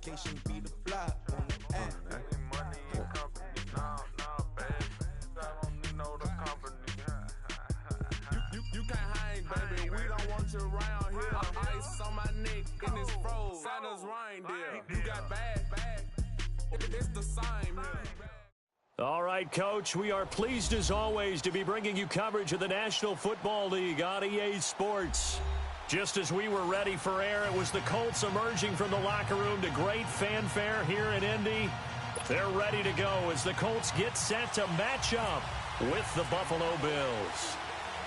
Vacation be the fly on the app. You can't hang, baby. We don't want you around here. Ice on my neck in this froze. Santa's reindeer. You got bad. It's the same here. All right, Coach, we are pleased as always to be bringing you coverage of the National Football League on EA Sports. Just as we were ready for air, it was the Colts emerging from the locker room to great fanfare here in Indy. They're ready to go as the Colts get set to match up with the Buffalo Bills.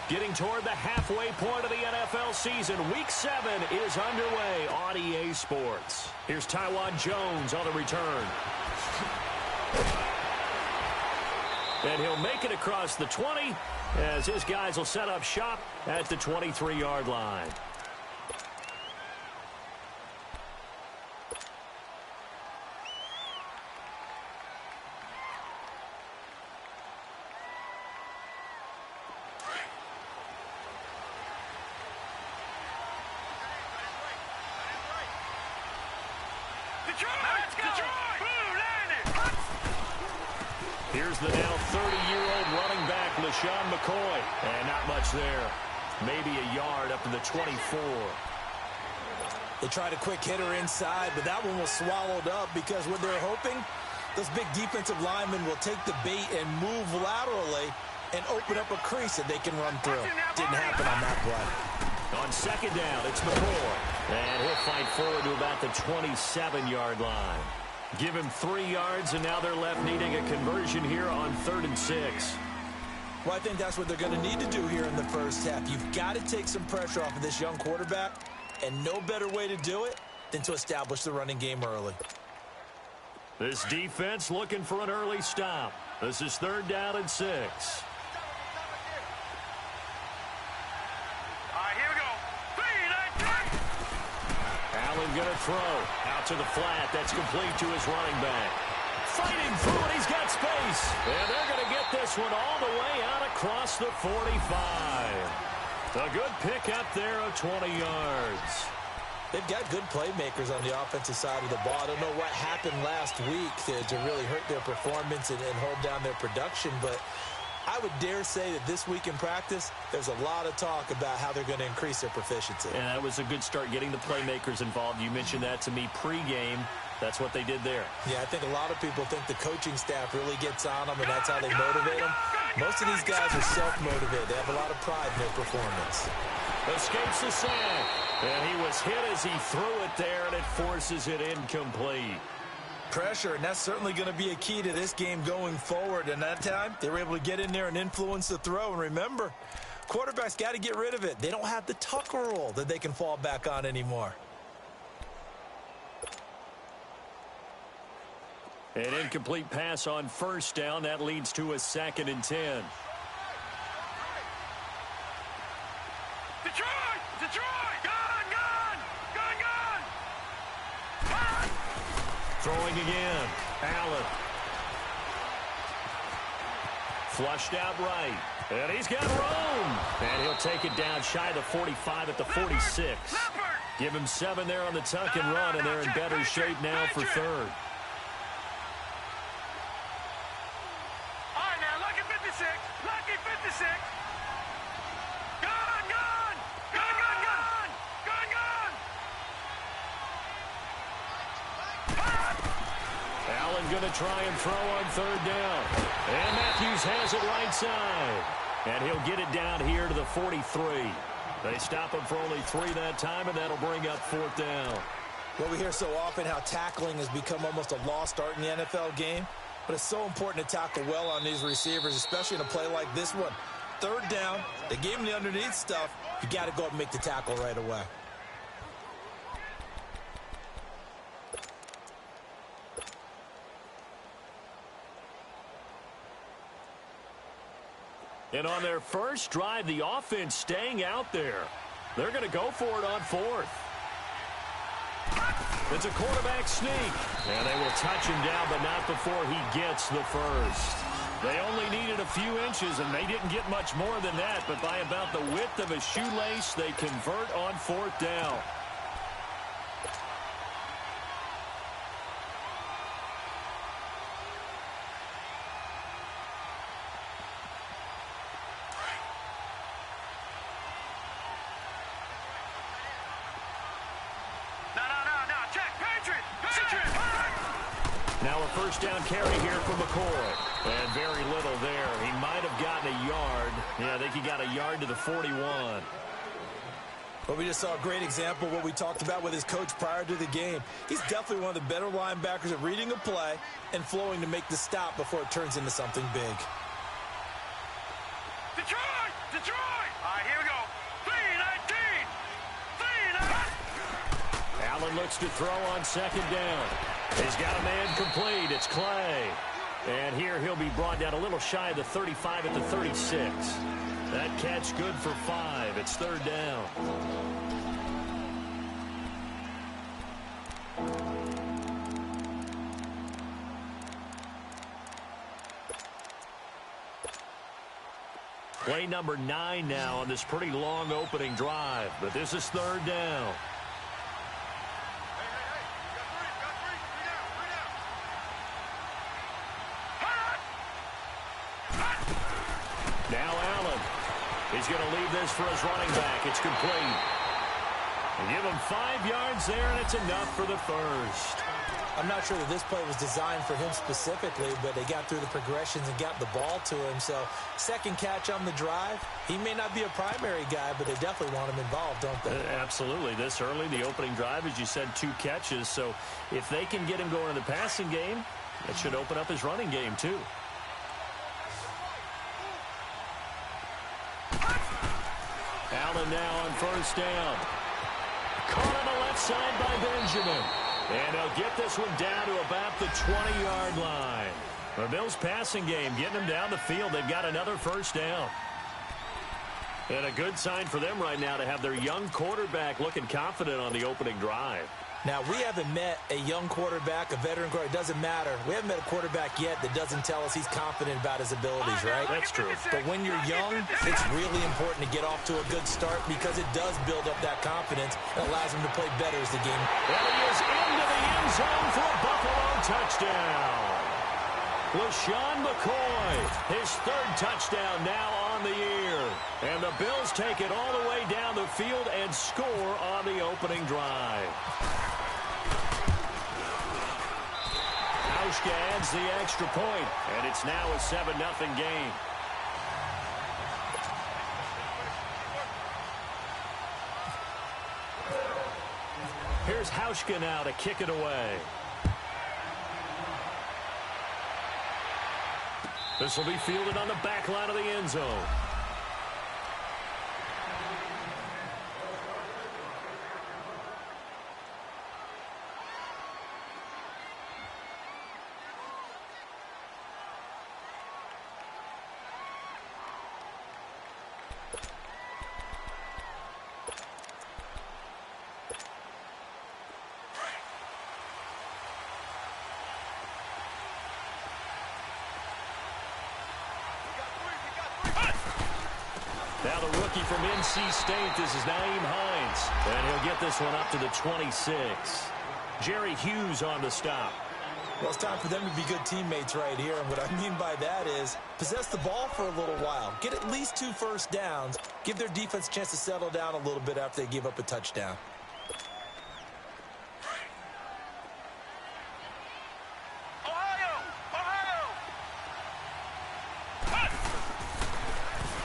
Getting toward the halfway point of the NFL season, Week 7 is underway on EA Sports. Here's Taiwan Jones on the return. And he'll make it across the 20 as his guys will set up shop at the 23-yard line. Here's the now 30-year-old running back, LaShawn McCoy. And not much there. Maybe a yard up to the 24. They tried a quick hitter inside, but that one was swallowed up because what they're hoping, those big defensive linemen will take the bait and move laterally and open up a crease that they can run through. Didn't happen on that play. On second down, it's McCoy. And he'll fight forward to about the 27-yard line. Give him 3 yards, and now they're left needing a conversion here on 3rd and 6. Well, I think that's what they're going to need to do here in the first half. You've got to take some pressure off of this young quarterback, and no better way to do it than to establish the running game early. This defense looking for an early stop. This is 3rd down and 6. Allen going to throw. Out to the flat. That's complete to his running back. Fighting through it. He's got space. And they're going to get this one all the way out across the 45. A good pick up there of 20 yards. They've got good playmakers on the offensive side of the ball. I don't know what happened last week to really hurt their performance and hold down their production, but I would dare say that this week in practice, there's a lot of talk about how they're going to increase their proficiency. And that was a good start getting the playmakers involved. You mentioned that to me pregame. That's what they did there. Yeah, I think a lot of people think the coaching staff really gets on them, and that's how they motivate them. Most of these guys are self-motivated. They have a lot of pride in their performance. Escapes the sack. And he was hit as he threw it there, and it forces it incomplete. Pressure, and that's certainly going to be a key to this game going forward. And that time, they were able to get in there and influence the throw. And remember, quarterbacks got to get rid of it. They don't have the Tucker rule that they can fall back on anymore. An incomplete pass on 1st down. That leads to a 2nd and 10. Throwing again. Allen. Flushed out right. And he's got room. And he'll take it down shy of the 45 at the 46. Give him 7 there on the tuck and run, and they're in better shape now for 3rd. All right, now, lucky 56. Lucky 56. Gun, gun. Gun, gun, gun. Gun, gun. Allen going to try and throw on 3rd down. And Matthews has it right side. And he'll get it down here to the 43. They stop him for only 3 that time, and that'll bring up 4th down. Well, we hear so often how tackling has become almost a lost art in the NFL game. But it's so important to tackle well on these receivers, especially in a play like this one. 3rd down, they gave him the underneath stuff. You got to go up and make the tackle right away. And on their first drive, the offense staying out there. They're going to go for it on 4th. It's a quarterback sneak. And they will touch him down, but not before he gets the first. They only needed a few inches, and they didn't get much more than that. But by about the width of a shoelace, they convert on 4th down. Now a first down carry here from McCoy. And very little there. He might have gotten a yard. Yeah, I think he got a yard to the 41. Well, we just saw a great example of what we talked about with his coach prior to the game. He's definitely one of the better linebackers at reading a play and flowing to make the stop before it turns into something big. Detroit! Detroit! All right, here we go. 3-19! 3-19! Allen looks to throw on second down. He's got a man complete. It's Clay. And here he'll be brought down a little shy of the 35 at the 36. That catch good for 5. It's third down. Play number 9 now on this pretty long opening drive. But this is third down. Now Allen. He's going to leave this for his running back. It's complete. And give him 5 yards there, and it's enough for the first. I'm not sure that this play was designed for him specifically, but they got through the progressions and got the ball to him. So second catch on the drive. He may not be a primary guy, but they definitely want him involved, don't they? Absolutely. This early, the opening drive, as you said, 2 catches. So if they can get him going in the passing game, it should open up his running game too. Allen now on first down. Caught on the left side by Benjamin. And he'll get this one down to about the 20-yard line. The Bills' passing game getting them down the field. They've got another first down. And a good sign for them right now to have their young quarterback looking confident on the opening drive. Now, we haven't met a young quarterback, a veteran quarterback. It doesn't matter. We haven't met a quarterback yet that doesn't tell us he's confident about his abilities, right? That's true. But when you're young, it's really important to get off to a good start because it does build up that confidence and allows him to play better as the game. And he is into the end zone for a Buffalo touchdown. LaShawn McCoy, his 3rd touchdown now on the year. And the Bills take it all the way down the field and score on the opening drive. Hauschka adds the extra point, and it's now a 7-0 game. Here's Hauschka now to kick it away. This will be fielded on the back line of the end zone. Now the rookie from NC State, this is Naeem Hines. And he'll get this one up to the 26. Jerry Hughes on the stop. Well, it's time for them to be good teammates right here. And what I mean by that is possess the ball for a little while. Get at least 2 first downs. Give their defense a chance to settle down a little bit after they give up a touchdown.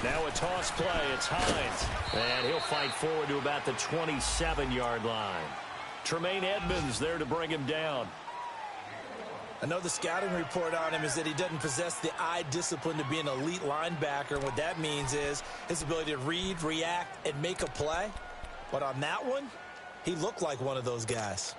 Now a toss play. It's Hines. And he'll fight forward to about the 27-yard line. Tremaine Edmonds there to bring him down. I know the scouting report on him is that he doesn't possess the eye discipline to be an elite linebacker. And what that means is his ability to read, react, and make a play. But on that one, he looked like one of those guys.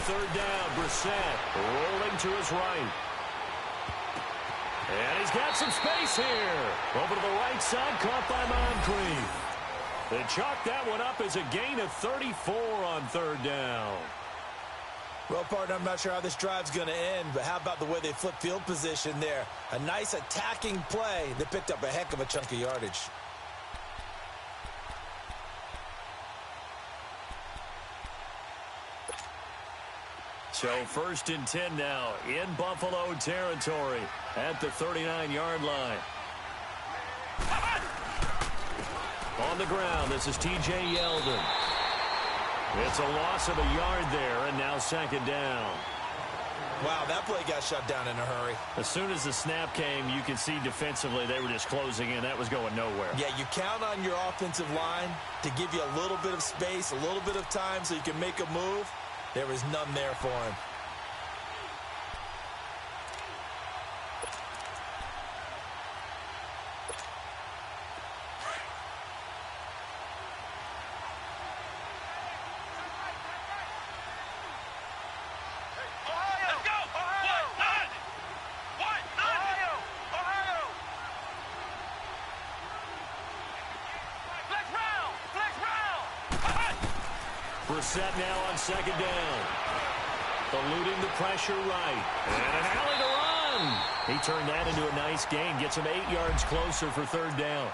Third down, Brissett rolling to his right. And he's got some space here. Over to the right side, caught by Moncrief. They chalk that one up as a gain of 34 on third down. Well, partner, I'm not sure how this drive's going to end, but how about the way they flip field position there? A nice attacking play that picked up a heck of a chunk of yardage. So 1st and 10 now in Buffalo territory at the 39-yard line. On the ground, this is T.J. Yeldon. It's a loss of a yard there, and now 2nd down. Wow, that play got shut down in a hurry. As soon as the snap came, you can see defensively they were just closing in. That was going nowhere. Yeah, you count on your offensive line to give you a little bit of space, a little bit of time so you can make a move. There was none there for him. Set now on 2nd down. Eluding the pressure right. And an alley to run. He turned that into a nice gain. Gets him 8 yards closer for 3rd down.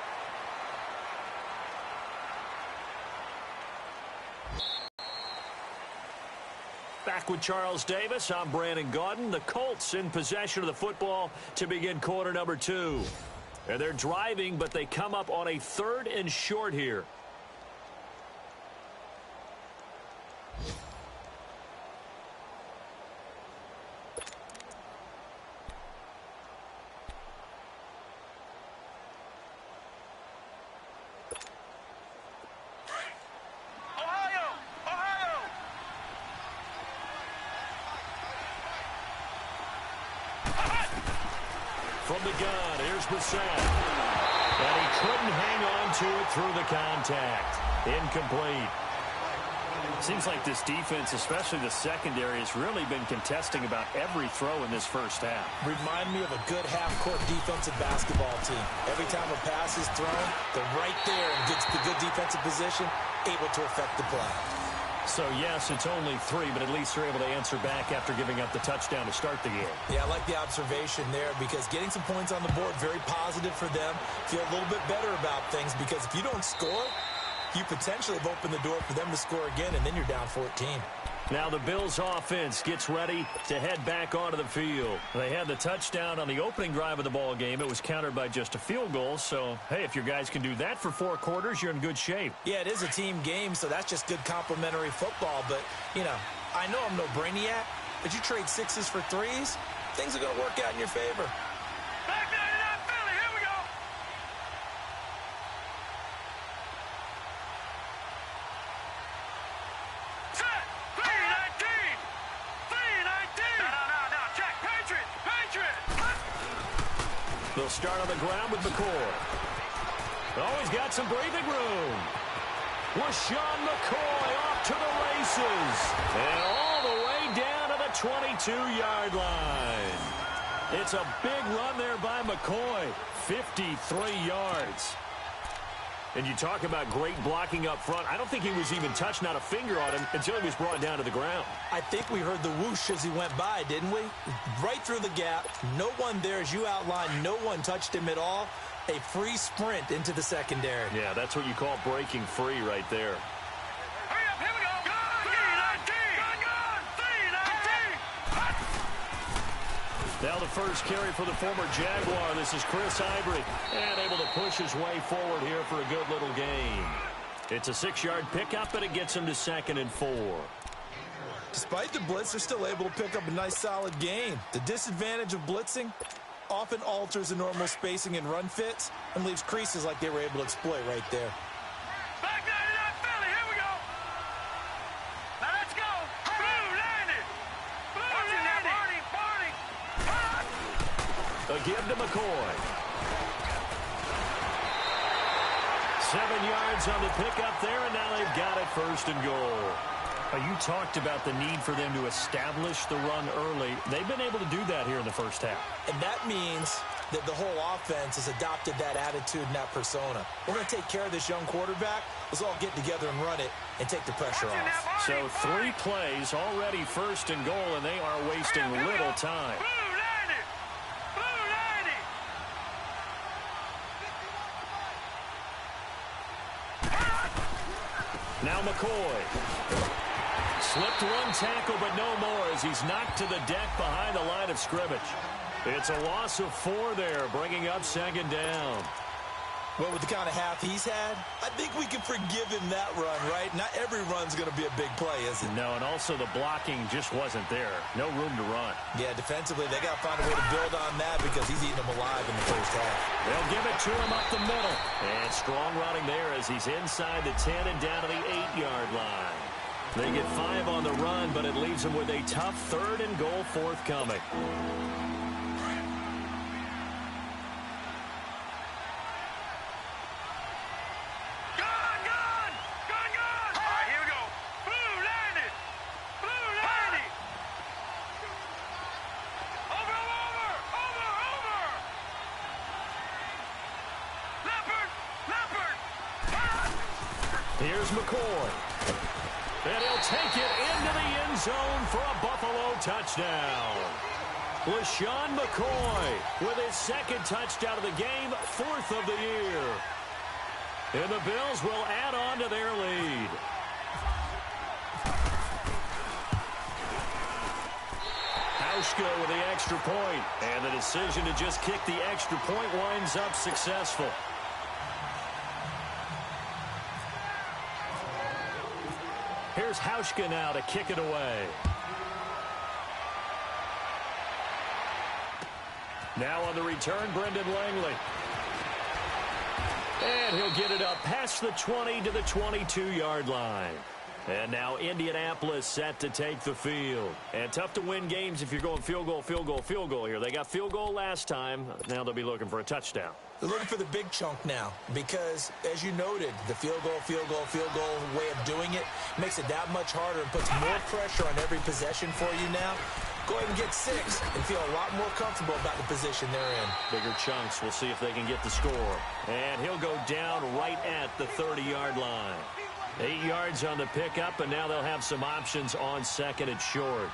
Back with Charles Davis. I'm Brandon Gaudin. The Colts in possession of the football to begin quarter number 2. And they're driving, but they come up on a 3rd and short here. From the gun, here's Brissett. And he couldn't hang on to it through the contact. Incomplete. Seems like this defense, especially the secondary, has really been contesting about every throw in this first half. Remind me of a good half-court defensive basketball team. Every time a pass is thrown, they're right there and gets the good defensive position, able to affect the play. So, yes, it's only 3, but at least they're able to answer back after giving up the touchdown to start the game. Yeah, I like the observation there because getting some points on the board, very positive for them. Feel a little bit better about things because if you don't score, you potentially have opened the door for them to score again, and then you're down 14. Now the Bills offense gets ready to head back onto the field. They had the touchdown on the opening drive of the ball game. It was countered by just a field goal. So, hey, if your guys can do that for 4 quarters, you're in good shape. Yeah, it is a team game, so that's just good complimentary football. But, you know, I know I'm no brainiac, but you trade 6s for 3s, things are going to work out in your favor. Back 99 Philly, here we go. Set. 319. 319. No, check. Patriot. They'll start on the ground with McCoy. Oh, he's got some breathing room. Sean McCoy off to the races. And all the way down to the 22-yard line. It's a big run there by McCoy. 53 yards. And you talk about great blocking up front. I don't think he was even touched, not a finger on him, until he was brought down to the ground. I think we heard the whoosh as he went by, didn't we? Right through the gap. No one there, as you outlined. No one touched him at all. A free sprint into the secondary. Yeah, that's what you call breaking free right there. Hurry up, here we go. 319. Now the first carry for the former Jaguar. This is Chris Ivory. And able to push his way forward here for a good little gain. It's a 6-yard pickup, and it gets him to 2nd and 4. Despite the blitz, they're still able to pick up a nice solid gain. The disadvantage of blitzing often alters the normal spacing and run fits and leaves creases like they were able to exploit right there. Back 99 Philly, here we go. Now let's go. Blue 90. Blue 90. A give to McCoy. 7 yards on the pickup there, and now they've got it 1st and goal. You talked about the need for them to establish the run early. They've been able to do that here in the first half. And that means that the whole offense has adopted that attitude and that persona. We're going to take care of this young quarterback. Let's all get together and run it and take the pressure off. So 3 plays, already 1st and goal, and they are wasting little time. Blue 90. Blue 90. Now McCoy. Slipped one tackle, but no more as he's knocked to the deck behind the line of scrimmage. It's a loss of 4 there, bringing up second down. Well, with the kind of half he's had, I think we can forgive him that run, right? Not every run's going to be a big play, is it? No, and also the blocking just wasn't there. No room to run. Yeah, defensively, they got to find a way to build on that because he's eating them alive in the first half. They'll give it to him up the middle. And strong running there as he's inside the 10 and down to the 8-yard line. They get 5 on the run, but it leaves them with a tough 3rd and goal forthcoming. Here's McCoy. And he'll take it into the end zone for a Buffalo touchdown. LaShawn McCoy with his 2nd touchdown of the game, 4th of the year. And the Bills will add on to their lead. Hauschka with the extra point. And the decision to just kick the extra point winds up successful. Here's Hauschka now to kick it away. Now on the return, Brendan Langley. And he'll get it up past the 20 to the 22-yard line. And now Indianapolis set to take the field. And tough to win games if you're going field goal, field goal, field goal here. They got field goal last time. Now they'll be looking for a touchdown. They're looking for the big chunk now because, as you noted, the field goal way of doing it makes it that much harder and puts more pressure on every possession for you now. Go ahead and get 6 and feel a lot more comfortable about the position they're in. Bigger chunks. We'll see if they can get the score. And he'll go down right at the 30-yard line. 8 yards on the pickup, and now they'll have some options on 2nd and short.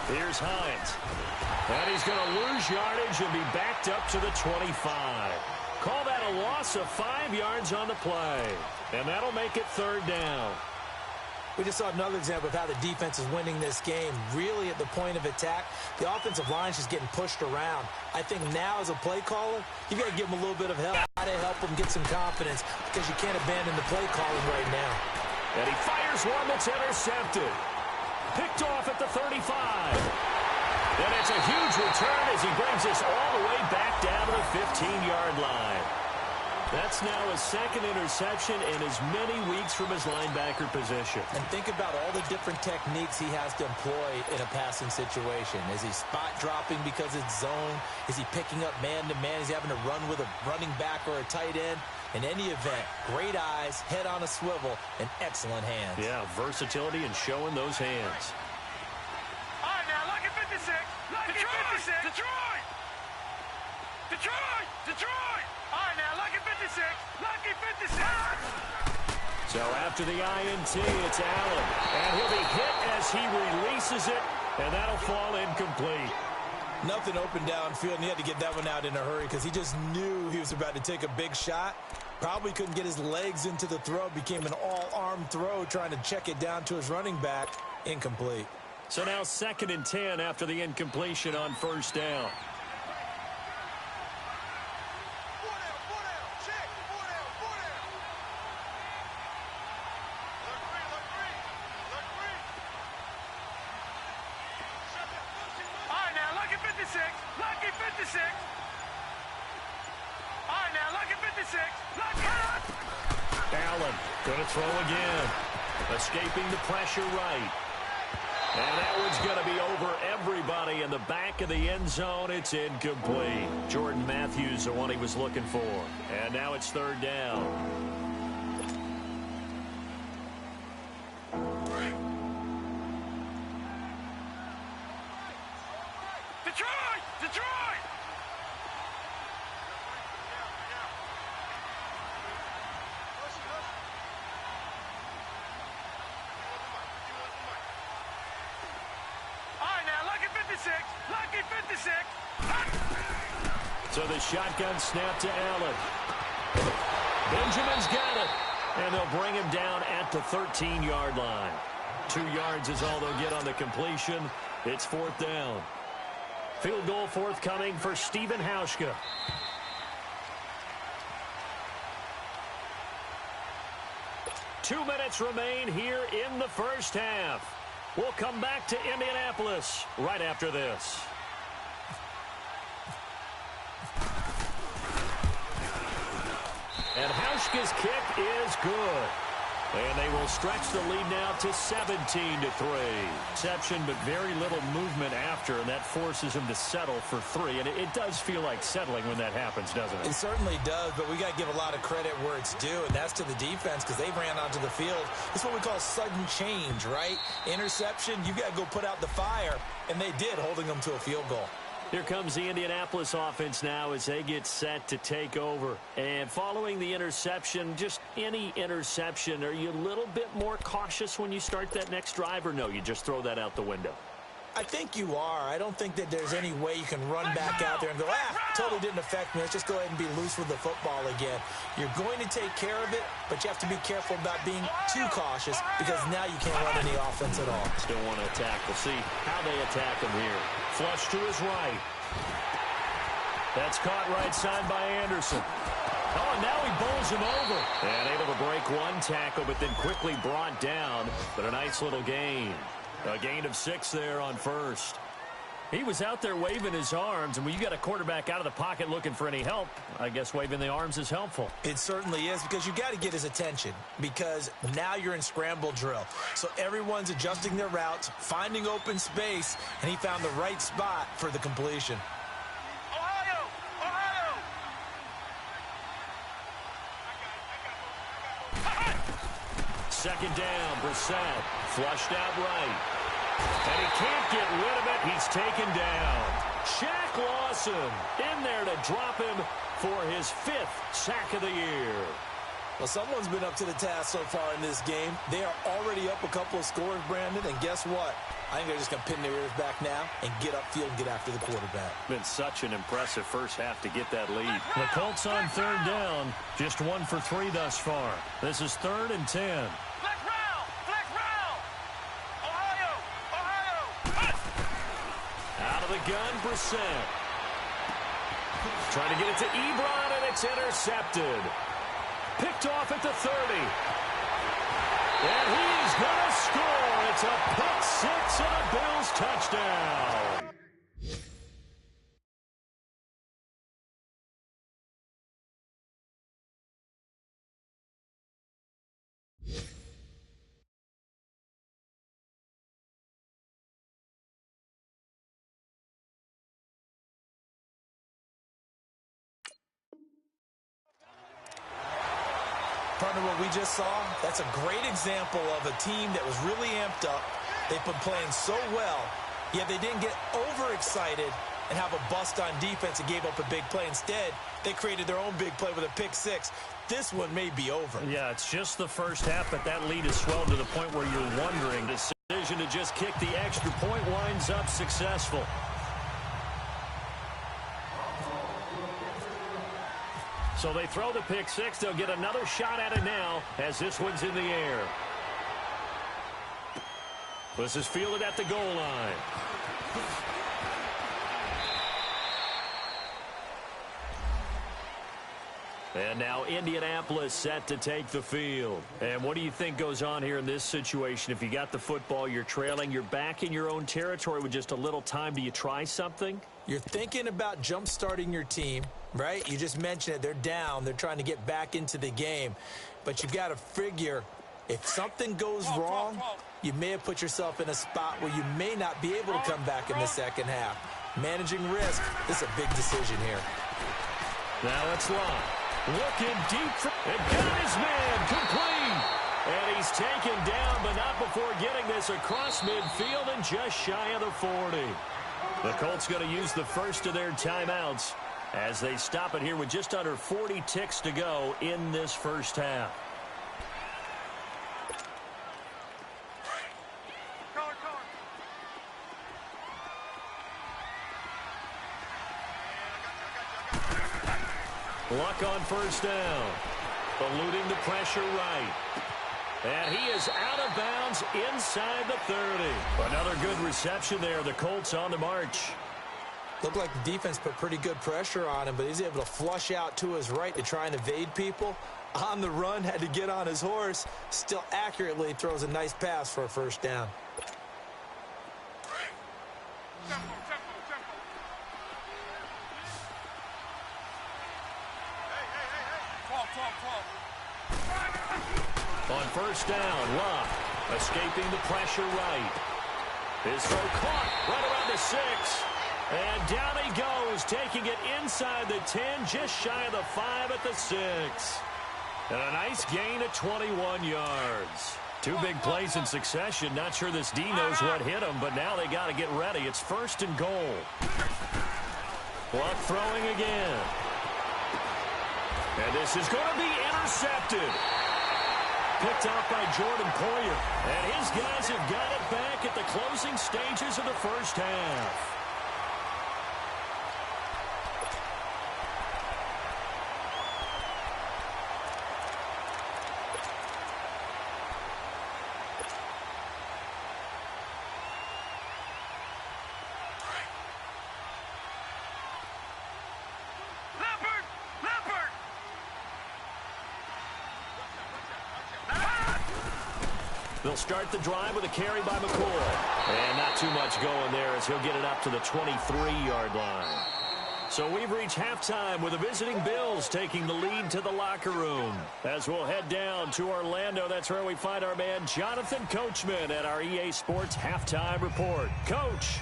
Here's Hines. And he's going to lose yardage and be backed up to the 25. Call that a loss of 5 yards on the play. And that'll make it 3rd down. We just saw another example of how the defense is winning this game. Really at the point of attack, the offensive line is just getting pushed around. I think now as a play caller, you've got to give them a little bit of help. How to help them get some confidence because you can't abandon the play calling right now. And he fires one that's intercepted. Picked off at the 35. And it's a huge return as he brings us all the way back down to the 15-yard line. That's now his 2nd interception in as many weeks from his linebacker position. And think about all the different techniques he has to employ in a passing situation. Is he spot dropping because it's zone? Is he picking up man-to-man? Is he having to run with a running back or a tight end? In any event, great eyes, head on a swivel, and excellent hands. Yeah, versatility and showing those hands. All right, now, lucky 56. Lucky 56. Detroit! Detroit! Detroit! All right, now, lucky 56. Lucky 56. So after the INT, it's Allen. And he'll be hit as he releases it, and that'll fall incomplete. Nothing open downfield, and he had to get that one out in a hurry because he just knew he was about to take a big shot. Probably couldn't get his legs into the throw. Became an all-arm throw trying to check it down to his running back. Incomplete. So now 2nd and 10 after the incompletion on 1st down. Lucky 56. All right, now, lucky 56. Lucky. Allen going to throw again. Escaping the pressure right. And that one's going to be over everybody in the back of the end zone. It's incomplete. Jordan Matthews, the one he was looking for. And now it's 3rd down. Detroit! Detroit! 56. Lucky 56. So the shotgun snap to Allen. Benjamin's got it. And they'll bring him down at the 13-yard line. 2 yards is all they'll get on the completion. It's 4th down. Field goal forthcoming for Stephen Hauschka. Two minutes remain here in the first half. We'll come back to Indianapolis right after this. And Hauschka's kick is good. And they will stretch the lead now to 17-3. Exception, but very little movement after, and that forces him to settle for 3. And it does feel like settling when that happens, doesn't it? It certainly does, but we got to give a lot of credit where it's due, and that's to the defense because they ran onto the field. It's what we call sudden change, right? Interception, you got to go put out the fire, and they did, holding them to a field goal. Here comes the Indianapolis offense now as they get set to take over. And following the interception, just any interception, are you a little bit more cautious when you start that next drive, or no, you just throw that out the window? I think you are. I don't think that there's any way you can run back out there and go, totally didn't affect me. Let's just go ahead and be loose with the football again. You're going to take care of it, but you have to be careful about being too cautious because now you can't run any offense at all. Still want to attack. We'll see how they attack him here. Flush to his right. That's caught right side by Anderson. Oh, and now he bowls him over. And able to break one tackle, but then quickly brought down. But a nice little gain. A gain of 6 there on first. He was out there waving his arms, and when you got a quarterback out of the pocket looking for any help, I guess waving the arms is helpful. It certainly is because you got to get his attention because now you're in scramble drill. So everyone's adjusting their routes, finding open space, and he found the right spot for the completion. Ohio! Second down, Brissett. Flushed out right. And he can't get rid of it. He's taken down. Shaq Lawson in there to drop him for his 5th sack of the year. Well, someone's been up to the task so far in this game. They are already up a couple of scores, Brandon, and guess what? I think they're just going to pin their ears back now and get upfield and get after the quarterback. Been such an impressive first half to get that lead. The Colts on 3rd down, just 1 for 3 thus far. This is 3rd and 10. Out of the gun, Brissett. Trying to get it to Ebron, and it's intercepted. Picked off at the 30. And he's going to score. It's a pick 6 and a Bills touchdown. Partner, what we just saw, that's a great example of a team that was really amped up. They've been playing so well, yet they didn't get overexcited and have a bust on defense and gave up a big play. Instead, they created their own big play with a pick 6. This one may be over. Yeah, it's just the first half, but that lead has swelled to the point where you're wondering. The decision to just kick the extra point winds up successful. So they throw the pick 6. They'll get another shot at it now as this one's in the air. This is fielded at the goal line. And now Indianapolis set to take the field. And what do you think goes on here in this situation? If you got the football, you're trailing, you're back in your own territory with just a little time. Do you try something? You're thinking about jump-starting your team, right? You just mentioned it. They're down. They're trying to get back into the game. But you've got to figure if something goes wrong, you may have put yourself in a spot where you may not be able to come back in the second half. Managing risk, this is a big decision here. Now it's Lott. Looking deep for and got his man complete. And he's taken down, but not before getting this across midfield and just shy of the 40. The Colts going to use the first of their timeouts as they stop it here with just under 40 ticks to go in this first half. Luck on first down. Eluding the pressure right. And he is out of bounds inside the 30. Another good reception there. The Colts on the march. Looked like the defense put pretty good pressure on him, but he's able to flush out to his right to try and evade people. On the run, had to get on his horse. Still accurately throws a nice pass for a first down. On first down, Luck escaping the pressure right. His throw caught right around the 6. And down he goes, taking it inside the 10, just shy of the 5 at the 6. And a nice gain of 21 yards. Two big plays in succession. Not sure this D knows what hit him, but now they got to get ready. It's first and goal. Luck throwing again. And this is going to be intercepted. Picked off by Jordan Poyer. And his guys have got it back at the closing stages of the first half. They'll start the drive with a carry by McCoy. And not too much going there as he'll get it up to the 23-yard line. So we've reached halftime with the visiting Bills taking the lead to the locker room. As we'll head down to Orlando, that's where we find our man Jonathan Coachman at our EA Sports Halftime Report. Coach.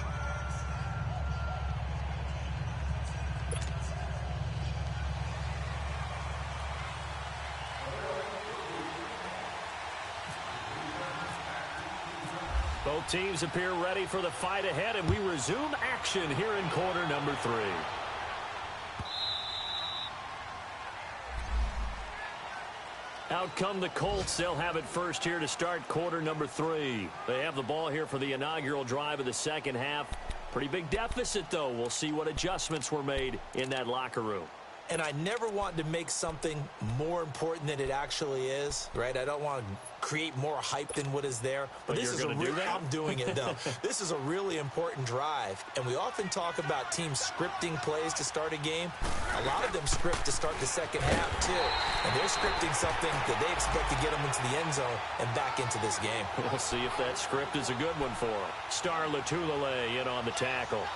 Both teams appear ready for the fight ahead, and we resume action here in quarter number 3. Out come the Colts. They'll have it first here to start quarter number 3. They have the ball here for the inaugural drive of the second half. Pretty big deficit, though. We'll see what adjustments were made in that locker room. And I never want to make something more important than it actually is, right? I don't want to create more hype than what is there. But this is I'm doing it, though. This is a really important drive. And we often talk about teams scripting plays to start a game. A lot of them script to start the second half, too. And they're scripting something that they expect to get them into the end zone and back into this game. We'll see if that script is a good one for them. Star Latulele in on the tackle.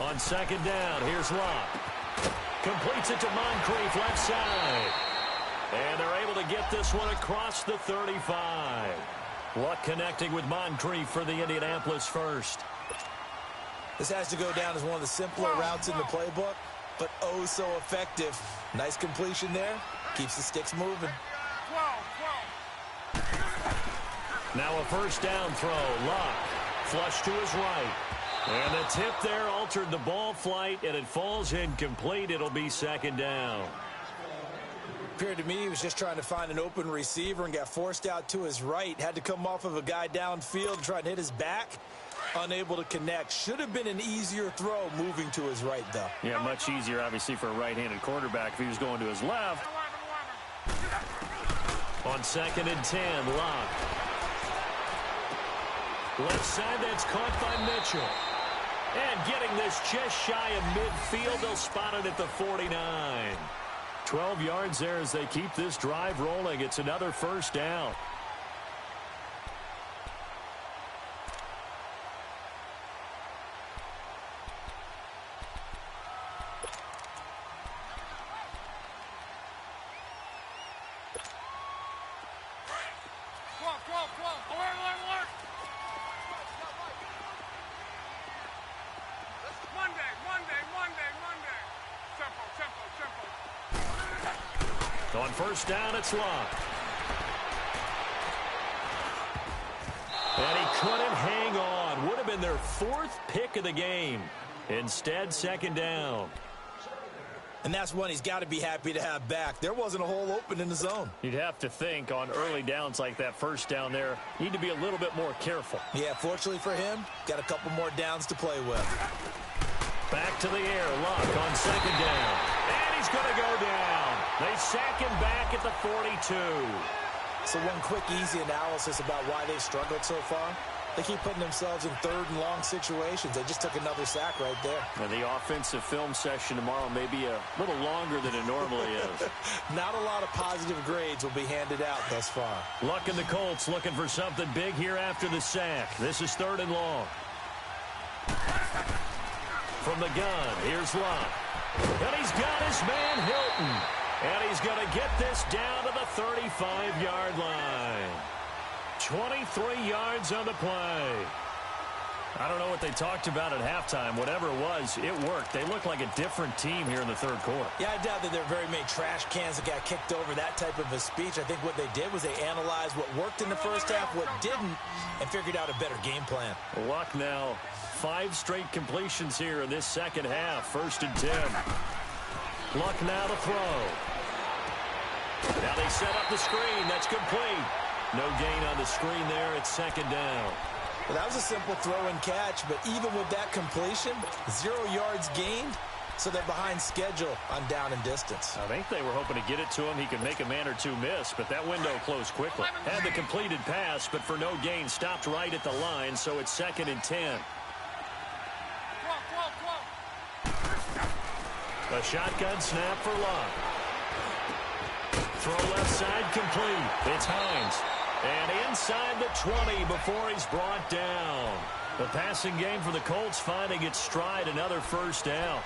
On second down, here's Luck. Completes it to Moncrief left side. And they're able to get this one across the 35. Luck connecting with Moncrief for the Indianapolis first. This has to go down as one of the simpler routes in the playbook, but oh so effective. Nice completion there. Keeps the sticks moving. Now a first down throw. Luck. Flush to his right. And the tip there altered the ball flight, and it falls incomplete. It'll be second down. Appeared to me he was just trying to find an open receiver and got forced out to his right. Had to come off of a guy downfield, try and hit his back. Unable to connect. Should have been an easier throw moving to his right, though. Yeah, much easier, obviously, for a right-handed quarterback if he was going to his left. On second and 10, Luck. Left side, that's caught by Mitchell. And getting this just shy of midfield, they'll spot it at the 49. 12 yards there as they keep this drive rolling. It's another first down. On first down, it's Luck. And he couldn't hang on. Would have been their 4th pick of the game. Instead, second down. And that's one he's got to be happy to have back. There wasn't a hole open in the zone. You'd have to think on early downs like that first down there, you need to be a little bit more careful. Yeah, fortunately for him, got a couple more downs to play with. Back to the air, Luck on second down. And he's going to go down. They sack him back at the 42. So one quick, easy analysis about why they've struggled so far. They keep putting themselves in 3rd and long situations. They just took another sack right there. And the offensive film session tomorrow may be a little longer than it normally is. Not a lot of positive grades will be handed out thus far. Luck and the Colts looking for something big here after the sack. This is 3rd and long. From the gun, here's Luck. And he's got his man Hilton. And he's going to get this down to the 35-yard line. 23 yards on the play. I don't know what they talked about at halftime. Whatever it was, it worked. They look like a different team here in the 3rd quarter. Yeah, I doubt that there are very many trash cans that got kicked over, that type of a speech. I think what they did was they analyzed what worked in the first half, what didn't, and figured out a better game plan. Luck now, 5 straight completions here in this second half. 1st and 10. Luck now to throw. Now they set up the screen. That's complete. No gain on the screen there. It's 2nd down. Well, that was a simple throw and catch, but even with that completion, 0 yards gained, so they're behind schedule on down and distance. I think they were hoping to get it to him. He could make a man or two miss, but that window closed quickly. Had the completed pass, but for no gain, stopped right at the line, so it's 2nd and 10. A shotgun snap for Luck. Throw left side complete. It's Hines. And inside the 20 before he's brought down. The passing game for the Colts finding its stride, another 1st down.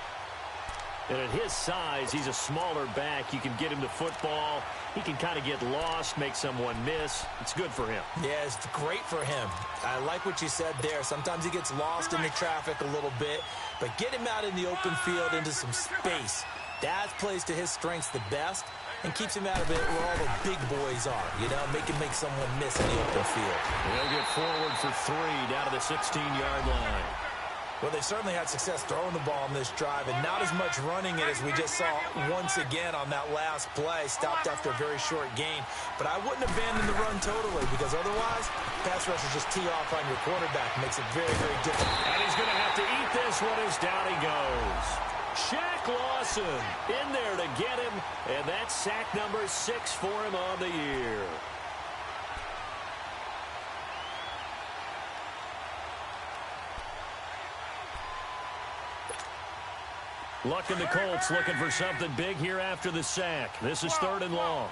And at his size, he's a smaller back. You can get him the football. He can kind of get lost, make someone miss. It's good for him. Yeah, it's great for him. I like what you said there. Sometimes he gets lost in the traffic a little bit, but get him out in the open field into some space. That plays to his strengths the best and keeps him out of it where all the big boys are, you know, make someone miss in the open field. They'll get forward for 3 down to the 16-yard line. Well, they've certainly had success throwing the ball on this drive, and not as much running it as we just saw once again on that last play, stopped after a very short gain. But I wouldn't abandon the run totally, because otherwise, pass rushers just tee off on your quarterback. Makes it very, very difficult. And he's going to have to eat this one as down he goes. Shaq Lawson in there to get him, and that's sack number 6 for him on the year. Luck and the Colts looking for something big here after the sack. This is 3rd and long.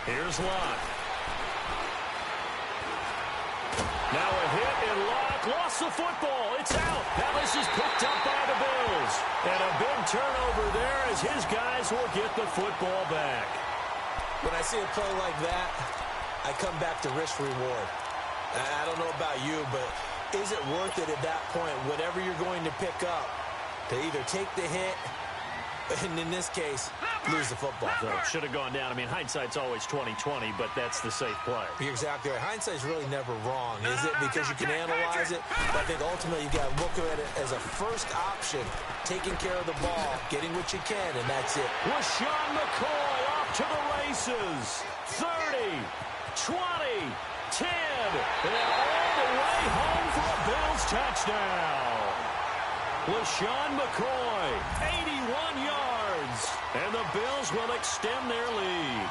Here's Luck. Now a hit, and Luck lost the football. It's out. Now this is picked up by the Bills. And a big turnover there as his guys will get the football back. When I see a play like that, I come back to risk reward. I don't know about you, but is it worth it at that point, whatever you're going to pick up, to either take the hit, and in this case, lose the football? So it should have gone down. I mean, hindsight's always 20/20, but that's the safe play. You're exactly right. Hindsight's really never wrong, is it? Because you can analyze it, but I think ultimately you got to look at it as a first option, taking care of the ball, getting what you can, and that's it. LaShawn McCoy off to the races. 30, 20, 10, and all the way home for a Bills touchdown. LaShawn McCoy, 81 yards, and the Bills will extend their lead.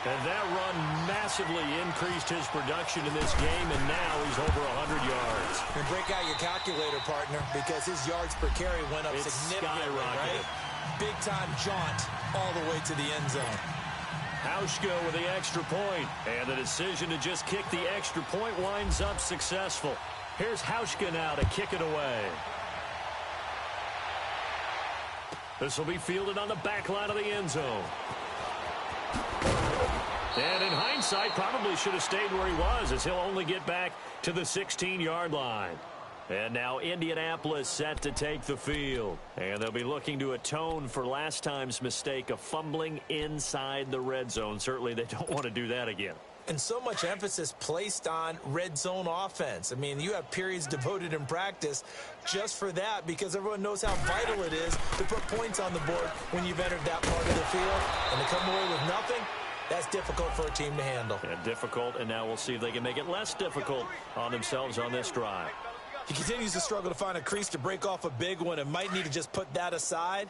And that run massively increased his production in this game, and now he's over 100 yards. And break out your calculator, partner, because his yards per carry went up significantly, right? Big-time jaunt all the way to the end zone. Hauschka with the extra point, and the decision to just kick the extra point winds up successful. Here's Hauschka now to kick it away. This will be fielded on the back line of the end zone. And in hindsight, probably should have stayed where he was, as he'll only get back to the 16-yard line. And now Indianapolis set to take the field. And they'll be looking to atone for last time's mistake of fumbling inside the red zone. Certainly they don't want to do that again. And so much emphasis placed on red zone offense. I mean, you have periods devoted in practice just for that because everyone knows how vital it is to put points on the board when you've entered that part of the field. And to come away with nothing, that's difficult for a team to handle. Yeah, difficult, and now we'll see if they can make it less difficult on themselves on this drive. He continues to struggle to find a crease to break off a big one and might need to just put that aside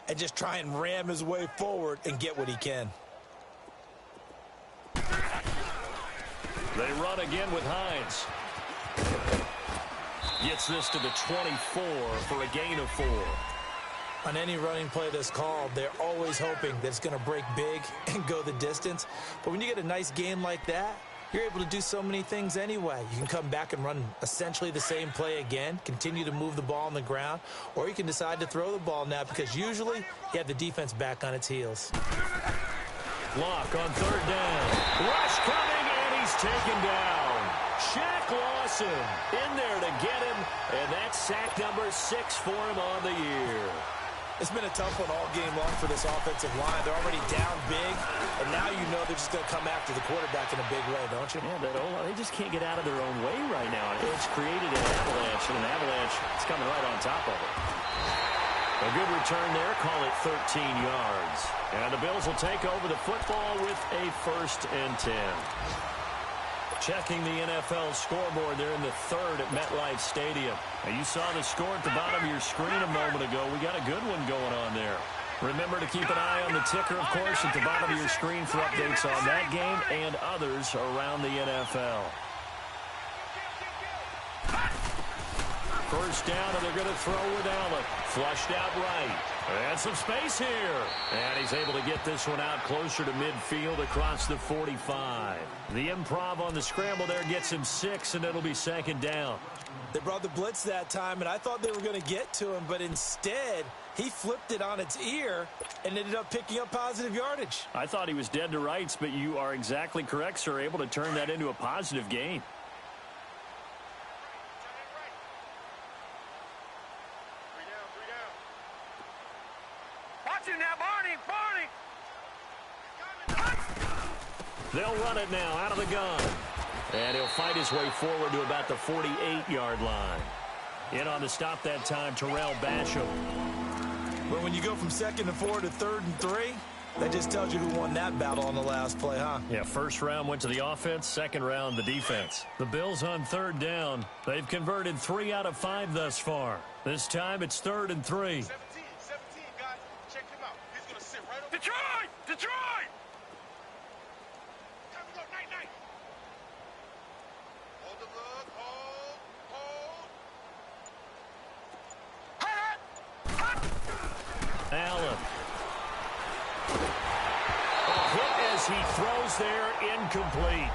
and just try and ram his way forward and get what he can. They run again with Hines. Gets this to the 24 for a gain of 4. On any running play that's called, they're always hoping that it's going to break big and go the distance. But when you get a nice gain like that, you're able to do so many things anyway. You can come back and run essentially the same play again, continue to move the ball on the ground, or you can decide to throw the ball now because usually you have the defense back on its heels. Lock on 3rd down. Rush coming, and he's taken down. Shaq Lawson in there to get him, and that's sack number 6 for him on the year. It's been a tough one all game long for this offensive line. They're already down big, and now you know they're just going to come after the quarterback in a big way, don't you? Yeah, they just can't get out of their own way right now. It's created an avalanche, and an avalanche is coming right on top of it. A good return there. Call it 13 yards. And the Bills will take over the football with a 1st and 10. Checking the NFL scoreboard there in the 3rd at MetLife Stadium. Now, you saw the score at the bottom of your screen a moment ago. We got a good one going on there. Remember to keep an eye on the ticker, of course, at the bottom of your screen for updates on that game and others around the NFL. 1st down, and they're going to throw with Allen. Flushed out right. And some space here. And he's able to get this one out closer to midfield across the 45. The improv on the scramble there gets him 6, and it'll be 2nd down. They brought the blitz that time, and I thought they were going to get to him, but instead he flipped it on its ear and ended up picking up positive yardage. I thought he was dead to rights, but you are exactly correct, sir. Able to turn that into a positive gain. They'll run it now out of the gun. And he'll fight his way forward to about the 48-yard line. In on the stop that time, Terrell Basham. But when you go from 2nd and 4 to 3rd and 3, that just tells you who won that battle on the last play, huh? Yeah, 1st round went to the offense, 2nd round the defense. The Bills on 3rd down. They've converted 3 out of 5 thus far. This time it's 3rd and 3. 17, guys. Check him out. He's going to sit right over. Detroit! Detroit! Night. Hold the look. Hold. Allen. A hit as he throws there, incomplete.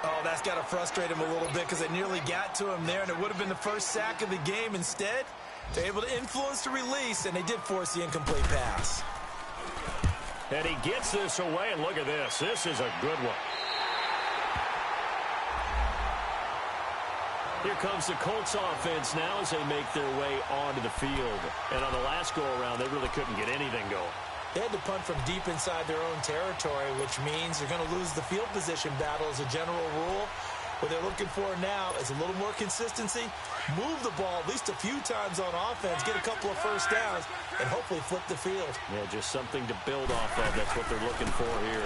Oh, that's got to frustrate him a little bit because they nearly got to him there, and it would have been the 1st sack of the game. Instead, they're able to influence the release, and they did force the incomplete pass. And he gets this away, and look at this. This is a good one. Here comes the Colts offense now as they make their way onto the field. And on the last go-around, they really couldn't get anything going. They had to punt from deep inside their own territory, which means they're going to lose the field position battle as a general rule. What they're looking for now is a little more consistency, move the ball at least a few times on offense, get a couple of 1st downs, and hopefully flip the field. Yeah, just something to build off of. That's what they're looking for here.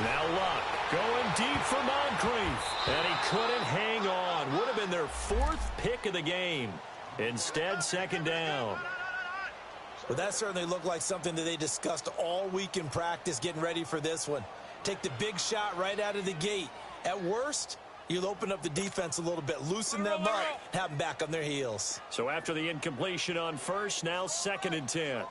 Now Luck going deep for Moncrief, and he couldn't hang on. Would have been their 4th pick of the game. Instead, 2nd down. Well, that certainly looked like something that they discussed all week in practice getting ready for this one. Take the big shot right out of the gate. At worst, you'll open up the defense a little bit, loosen them up, have them back on their heels. So after the incompletion on 1st, now 2nd and 10.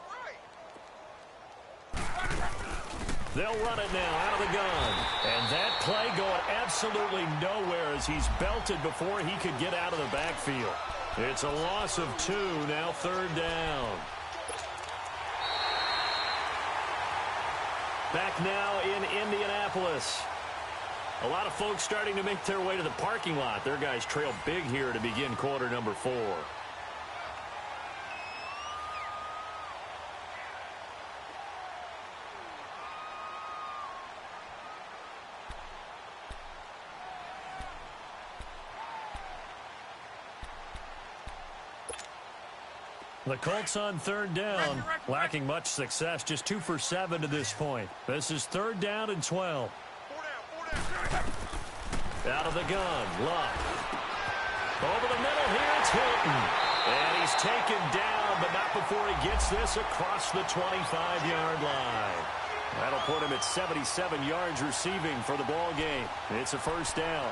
They'll run it now out of the gun. And that play going absolutely nowhere as he's belted before he could get out of the backfield. It's a loss of 2, now 3rd down. Back now in Indianapolis. A lot of folks starting to make their way to the parking lot. Their guys trail big here to begin quarter number 4. The Colts on third down, lacking much success, just 2 for 7 to this point. This is third down and 12. Out of the gun, Luck. Over the middle here, it's Hilton. And he's taken down, but not before he gets this across the 25-yard line. That'll put him at 77 yards receiving for the ball game. It's a first down.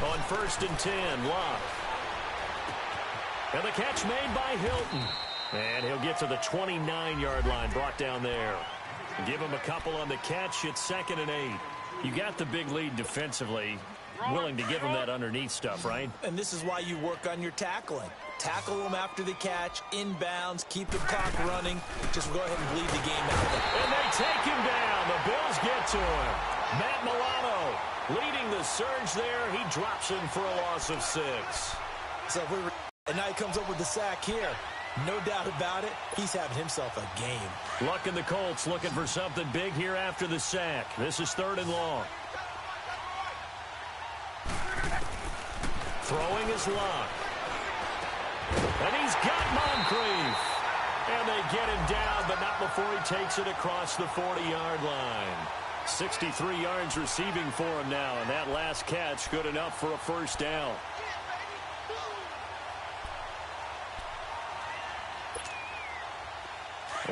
On first and 10, Locke. And the catch made by Hilton. And he'll get to the 29-yard line, brought down there. Give him a couple on the catch. It's second and 8. You got the big lead defensively. Willing to give him that underneath stuff, right? And this is why you work on your tackling. Tackle them after the catch, inbounds, keep the clock running. Just go ahead and bleed the game out. And they take him down. The Bills get to him. Matt Milano leading the surge there. He drops him for a loss of 6. So and now he comes up with the sack here. No doubt about it, he's having himself a game. Luck and the Colts looking for something big here after the sack. This is third and long. Throwing is Luck. And he's got Moncrief. And they get him down, but not before he takes it across the 40-yard line. 63 yards receiving for him now, and that last catch good enough for a first down.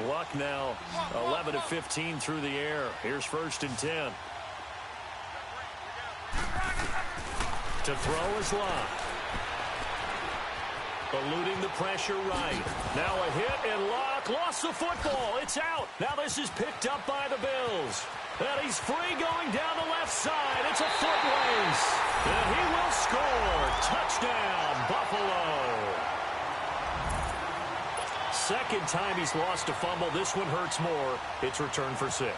Luck now 11 of 15 through the air. Here's first and 10. To throw is Luck. Eluding the pressure right. Now a hit, and Luck lost the football. It's out. Now this is picked up by the Bills. And he's free going down the left side. It's a foot race. And he will score. Touchdown, Buffalo. Second time he's lost a fumble. This one hurts more. It's returned for 6.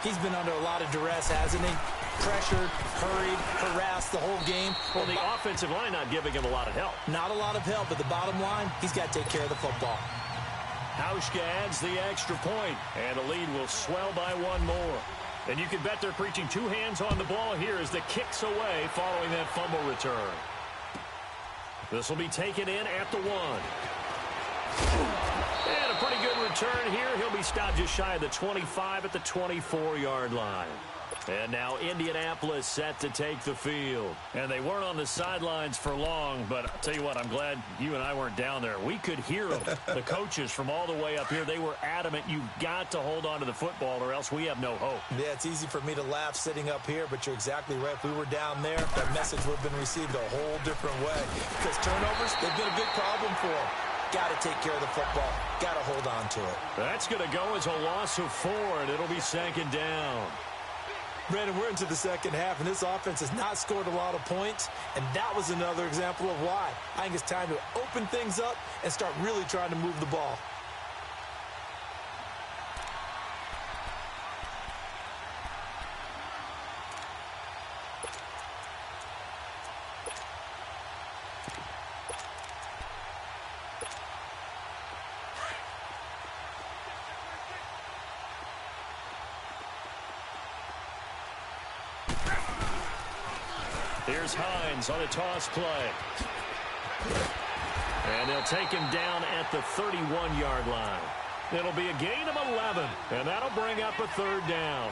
He's been under a lot of duress, hasn't he? Pressured, hurried, harassed the whole game. Well, the offensive line not giving him a lot of help. Not a lot of help, but the bottom line, he's got to take care of the football. Hauschka adds the extra point, and the lead will swell by one more. And you can bet they're preaching 2 hands on the ball here as the kick's away following that fumble return. This will be taken in at the 1. And a pretty good return here. He'll be stopped just shy of the 25 at the 24-yard line. And now Indianapolis set to take the field. And they weren't on the sidelines for long, but I'll tell you what, I'm glad you and I weren't down there. We could hear them. The coaches from all the way up here, they were adamant, you've got to hold on to the football or else we have no hope. Yeah, it's easy for me to laugh sitting up here, but you're exactly right. If we were down there, that message would have been received a whole different way. Because turnovers, they've been a big problem for them. Got to take care of the football. Got to hold on to it. That's going to go as a loss of 4, and it'll be second down. Brandon, we're into the second half, and this offense has not scored a lot of points, and that was another example of why. I think it's time to open things up and start really trying to move the ball. Here's Hines on a toss play. And they'll take him down at the 31-yard line. It'll be a gain of 11, and that'll bring up a third down.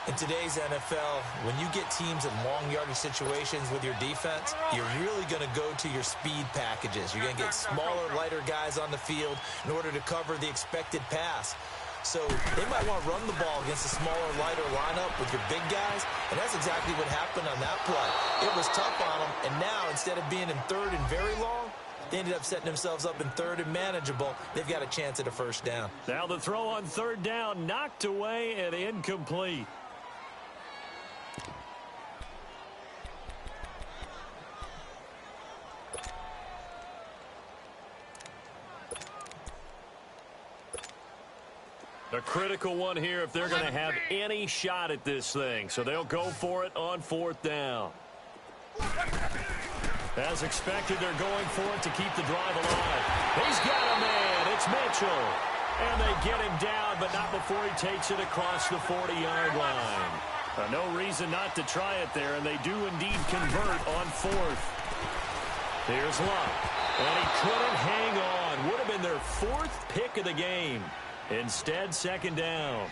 In today's NFL, when you get teams in long yardage situations with your defense, you're really going to go to your speed packages. You're going to get smaller, lighter guys on the field in order to cover the expected pass. So they might want to run the ball against a smaller, lighter lineup with your big guys, and that's exactly what happened on that play. It was tough on them, and now instead of being in third and very long, they ended up setting themselves up in third and manageable. They've got a chance at a first down. Now the throw on third down, knocked away and incomplete. A critical one here if they're going to have any shot at this thing. So they'll go for it on 4th down. As expected, they're going for it to keep the drive alive. He's got a man. It's Mitchell. And they get him down, but not before he takes it across the 40-yard line. No reason not to try it there, and they do indeed convert on 4th. Here's Luck. And he couldn't hang on. Would have been their 4th pick of the game. Instead, 2nd down.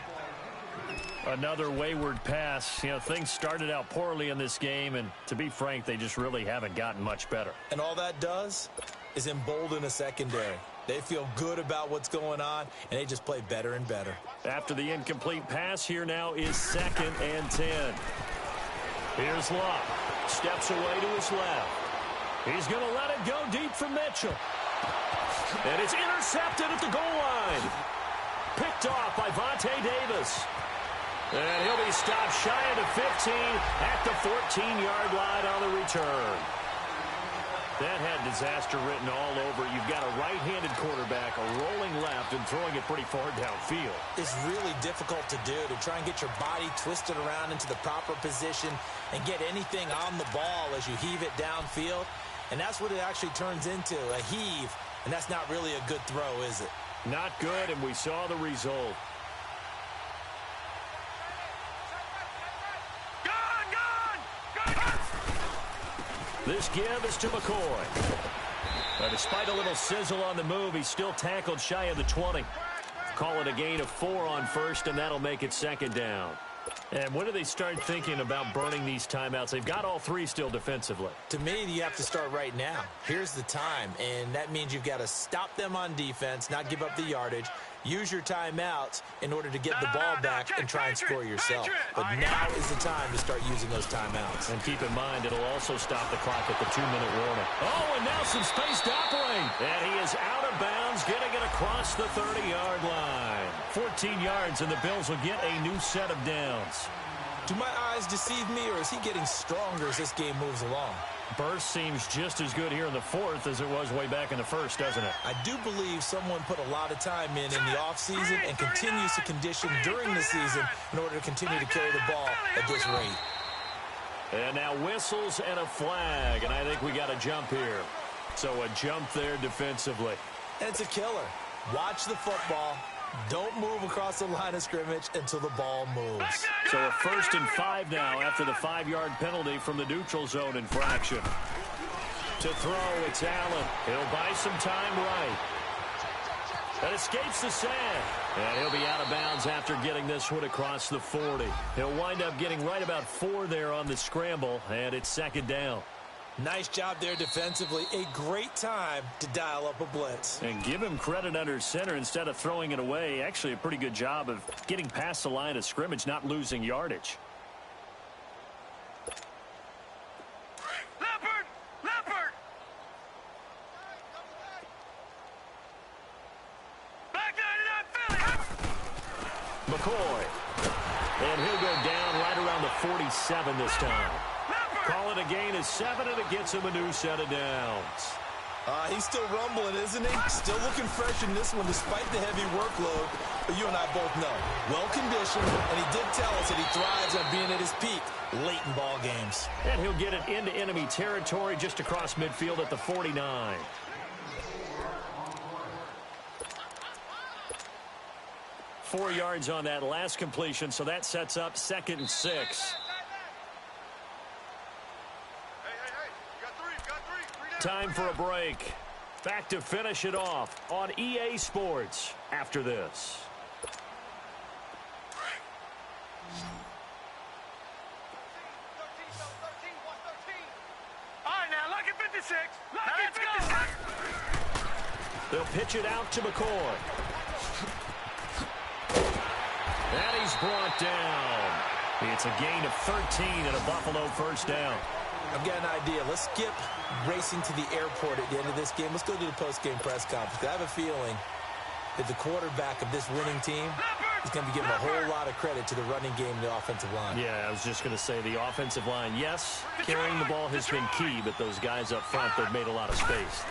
Another wayward pass. You know, things started out poorly in this game, and to be frank, they just really haven't gotten much better. And all that does is embolden a secondary. They feel good about what's going on, and they just play better and better. After the incomplete pass, here now is 2nd and 10. Here's Luck. Steps away to his left. He's going to let it go deep for Mitchell. And it's intercepted at the goal line. Picked off by Vontae Davis. And he'll be stopped shy of the 15 at the 14-yard line on the return. That had disaster written all over. You've got a right-handed quarterback, a rolling left, and throwing it pretty far downfield. It's really difficult to do, to try and get your body twisted around into the proper position and get anything on the ball as you heave it downfield. And that's what it actually turns into, a heave. And that's not really a good throw, is it? Not good, and we saw the result. This give is to McCoy. Despite a little sizzle on the move, he's still tackled shy of the 20. Call it a gain of 4 on 1st, and that'll make it 2nd down. And when do they start thinking about burning these timeouts? They've got all 3 still defensively. To me, you have to start right now. Here's the time, and that means you've got to stop them on defense, not give up the yardage, use your timeouts in order to get the ball back and try and score yourself. But now is the time to start using those timeouts. And keep in mind, it'll also stop the clock at the 2-minute warning. Oh, and now some space to operate. And he is out of bounds, getting it across the 30-yard line. 14 yards, and the Bills will get a new set of downs. Do my eyes deceive me, or is he getting stronger as this game moves along? Burst seems just as good here in the 4th as it was way back in the 1st, doesn't it? I do believe someone put a lot of time in the offseason and continues to condition during the season in order to continue to carry the ball at this rate. And now whistles and a flag, and I think we got a jump here. So a jump there defensively. And it's a killer. Watch the football. Don't move across the line of scrimmage until the ball moves. So a 1st and 5 now after the 5-yard penalty from the neutral zone infraction. To throw, it's Allen. He'll buy some time right. That escapes the sand. And he'll be out of bounds after getting this one across the 40. He'll wind up getting right about 4 there on the scramble, and it's 2nd down. Nice job there defensively. A great time to dial up a blitz. And give him credit under center instead of throwing it away. Actually, a pretty good job of getting past the line of scrimmage, not losing yardage. Leopard! Back 99 Philly! McCoy. And he'll go down right around the 47 this time. Call it a gain of 7, and it gets him a new set of downs. He's still rumbling, isn't he? Still looking fresh in this one despite the heavy workload. But you and I both know, well-conditioned, and he did tell us that he thrives on being at his peak late in ball games. And he'll get it into enemy territory just across midfield at the 49. Four yards on that last completion, so that sets up 2nd and 6. Time for a break. Back to finish it off on EA Sports after this. All right, now, lucky 56. Lucky 56. They'll pitch it out to McCoy. And he's brought down. It's a gain of 13 and a Buffalo 1st down. I've got an idea. Let's skip racing to the airport at the end of this game. Let's go to the post-game press conference. I have a feeling that the quarterback of this winning team is going to be giving a whole lot of credit to the running game and the offensive line. Yeah, I was just going to say the offensive line, yes, carrying the ball has been key, but those guys up front, they've made a lot of space.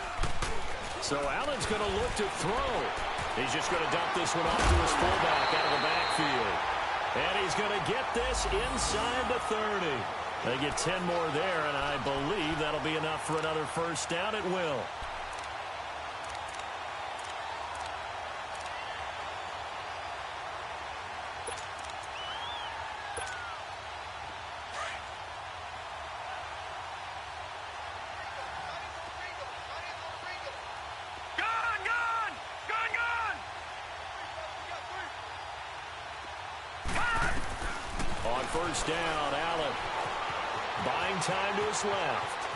So Allen's going to look to throw. He's just going to dump this one off to his fullback out of the backfield. And he's going to get this inside the 30. They get 10 more there, and I believe that'll be enough for another first down. It will. On first down, Allen buying time to his left.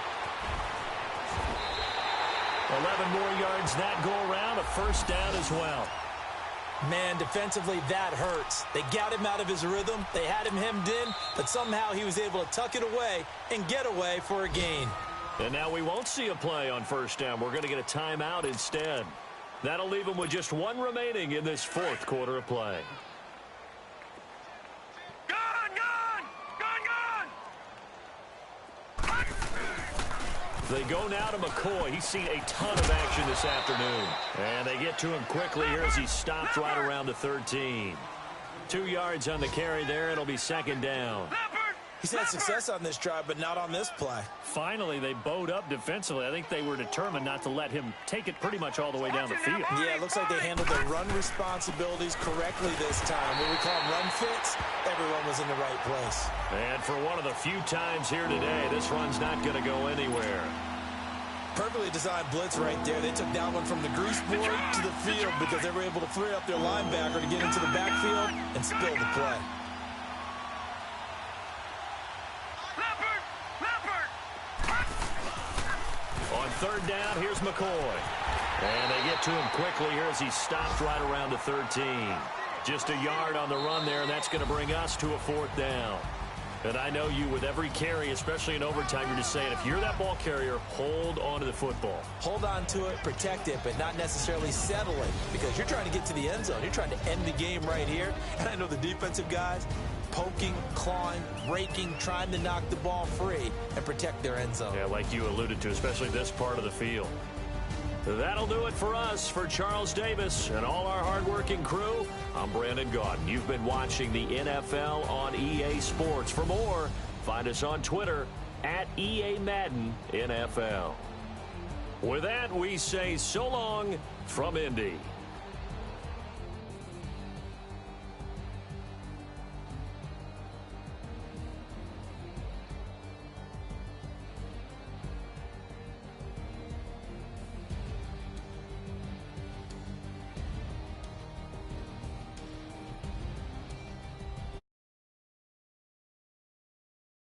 11 more yards that go around, a first down as well. Man, defensively, that hurts. They got him out of his rhythm. They had him hemmed in, but somehow he was able to tuck it away and get away for a gain. And now we won't see a play on first down. We're going to get a timeout instead. That'll leave him with just one remaining in this fourth quarter of play. They go now to McCoy. He's seen a ton of action this afternoon. And they get to him quickly here as he stopped right around the 13. 2 yards on the carry there. It'll be second down. He's had success on this drive, but not on this play. Finally, they bowed up defensively. I think they were determined not to let him take it pretty much all the way down the field. Yeah, it looks like they handled their run responsibilities correctly this time. What we call them run fits, everyone was in the right place. And for one of the few times here today, this run's not going to go anywhere. Perfectly designed blitz right there. They took that one from the grease board to the field because they were able to free up their linebacker to get into the backfield and spill the play. On third down, here's McCoy. And they get to him quickly here as he stopped right around the 13. Just a yard on the run there, and that's going to bring us to a fourth down. And I know you, with every carry, especially in overtime, you're just saying, if you're that ball carrier, hold on to the football. Hold on to it, protect it, but not necessarily settle it, because you're trying to get to the end zone. You're trying to end the game right here. And I know the defensive guys poking, clawing, raking, trying to knock the ball free and protect their end zone. Yeah, like you alluded to, especially this part of the field. That'll do it for us. For Charles Davis and all our hardworking crew, I'm Brandon Gaudin. You've been watching the NFL on EA Sports. For more, find us on Twitter at EA Madden NFL. With that, we say so long from Indy.